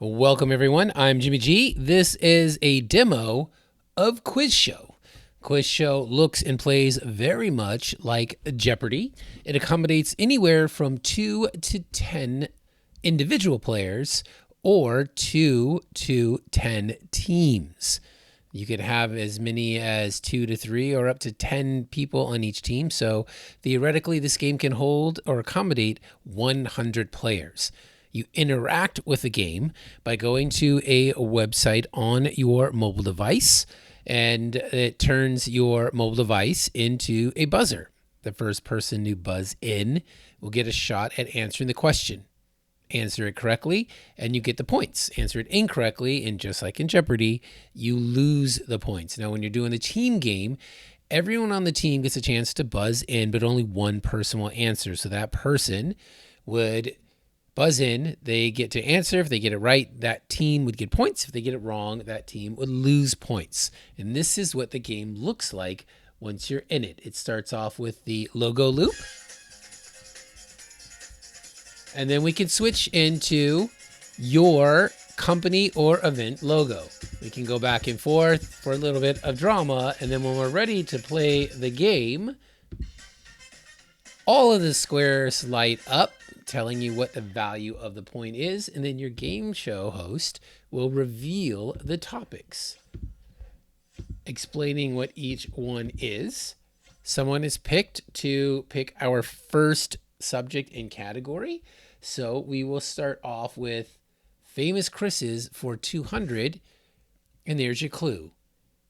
Welcome, everyone. I'm Jimmy G. This is a demo of Quiz Show. Quiz Show looks and plays very much like Jeopardy. It accommodates anywhere from 2 to 10 individual players or 2 to 10 teams. You could have as many as 2 to 3 or up to 10 people on each team. So theoretically, this game can hold or accommodate 100 players. You interact with the game by going to a website on your mobile device, and it turns your mobile device into a buzzer. The first person to buzz in will get a shot at answering the question. Answer it correctly, and you get the points. Answer it incorrectly, and just like in Jeopardy, you lose the points. Now, when you're doing the team game, everyone on the team gets a chance to buzz in, but only one person will answer. So that person would buzz in, they get to answer. If they get it right, that team would get points. If they get it wrong, that team would lose points. And this is what the game looks like once you're in it. It starts off with the logo loop. And then we can switch into your company or event logo. We can go back and forth for a little bit of drama. And then when we're ready to play the game, all of the squares light up, telling you what the value of the point is, and then your game show host will reveal the topics, explaining what each one is. Someone is picked to pick our first subject and category, so we will start off with famous Chris's for 200, and there's your clue.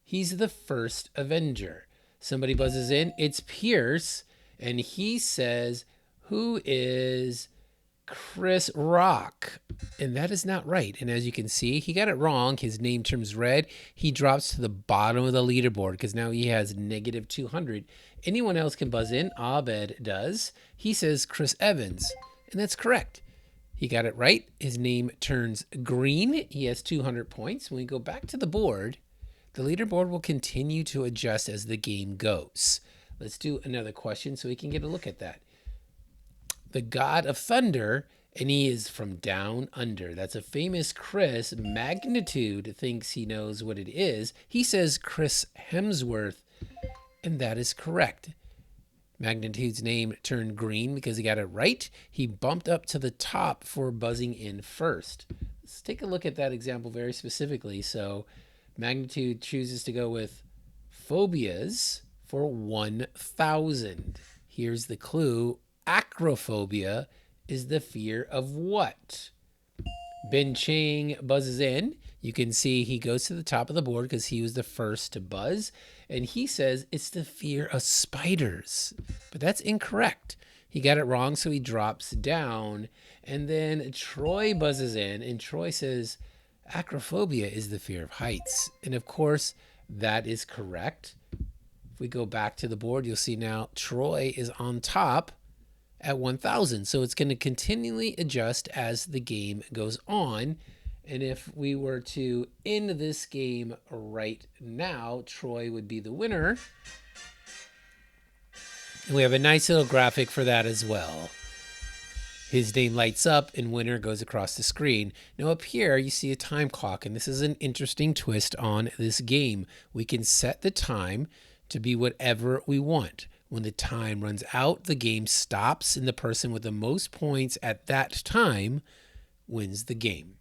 He's the first Avenger. Somebody buzzes in, it's Pierce, and he says, who is Chris Rock? And that is not right. And as you can see, he got it wrong. His name turns red. He drops to the bottom of the leaderboard because now he has negative 200. Anyone else can buzz in. Abed does. He says Chris Evans, and that's correct. He got it right. His name turns green. He has 200 points. When we go back to the board, the leaderboard will continue to adjust as the game goes. Let's do another question so we can get a look at that. The God of Thunder, and he is from Down Under. That's a famous Chris. Magnitude thinks he knows what it is. He says Chris Hemsworth, and that is correct. Magnitude's name turned green because he got it right. He bumped up to the top for buzzing in first. Let's take a look at that example very specifically. So Magnitude chooses to go with phobias for 1,000. Here's the clue. Acrophobia is the fear of what? Ben Chang buzzes in. You can see he goes to the top of the board because he was the first to buzz. And he says it's the fear of spiders. But that's incorrect. He got it wrong, so he drops down. And then Troy buzzes in, and Troy says acrophobia is the fear of heights. And of course, that is correct. If we go back to the board, you'll see now Troy is on top at 1,000. So it's going to continually adjust as the game goes on. And if we were to end this game right now, Troy would be the winner. And we have a nice little graphic for that as well. His name lights up and winner goes across the screen. Now up here, you see a time clock, and this is an interesting twist on this game. We can set the time to be whatever we want. When the time runs out, the game stops, and the person with the most points at that time wins the game.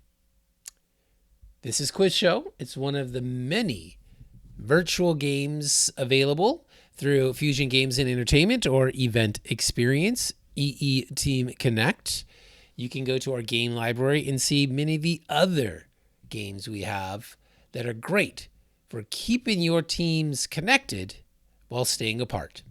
This is Quiz Show. It's one of the many virtual games available through Fusion Games and Entertainment or Event Experience, EE Team Connect. You can go to our game library and see many of the other games we have that are great for keeping your teams connected while staying apart.